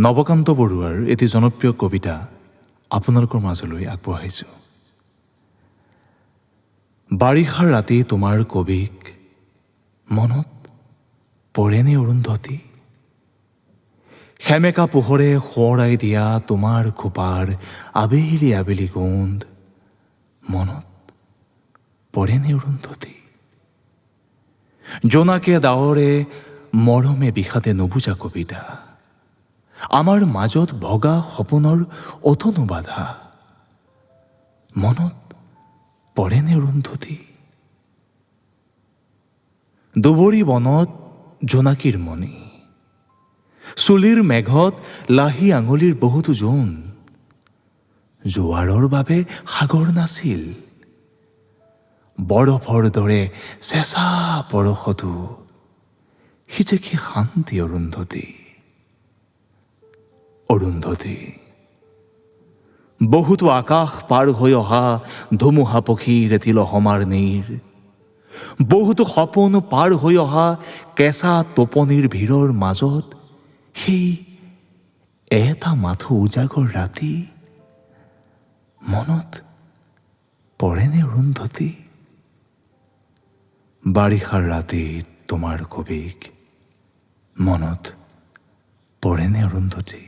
নৱকান্ত বৰুৱাৰ এটি জনপ্ৰিয় কবিতা আপোনালোকৰ মাজলৈ আগবঢ়াইছোঁ। বাৰিষাৰ ৰাতি তোমাৰ কবিক মনত পৰেনে অৰুন্ধতী? সেমেকা পোহৰে সোঁৱৰাই দিয়া তোমাৰ খোপাৰ আবেলি আবেলি গোন্ধ মনত পৰেনে অৰুন্ধতী? জোনাকে ডাৱৰে মৰমে বিষাদে নুবুজা কবিতা, আমাৰ মাজত ভগা সপোনৰ অতনো বাধা মনত পৰেনে অৰুন্ধতী? দুবৰি বনত জোনাকীৰ মণি, চুলিৰ মেঘত লাহি আঙুলিৰ বহুতো জোন, জোৱাৰৰ বাবে সাগৰ নাছিল, বৰফৰ দৰে চেঁচা বৰষতো সি যে কি শান্তি অৰুন্ধতী। অৰুন্ধতী, বহুতো আকাশ পাৰ হৈ অহা ধুমুহা পক্ষীৰ তিলসমাৰ নীৰ, বহুতো সপোন পাৰ হৈ অহা কেঁচা টোপনিৰ ভিৰৰ মাজত সেই এটা মাথো উজাগৰ ৰাতি মনত পৰেনে অৰুন্ধতী? বাৰিষাৰ ৰাতি তোমাৰ কবিক মনত পৰেনে অৰুন্ধতী?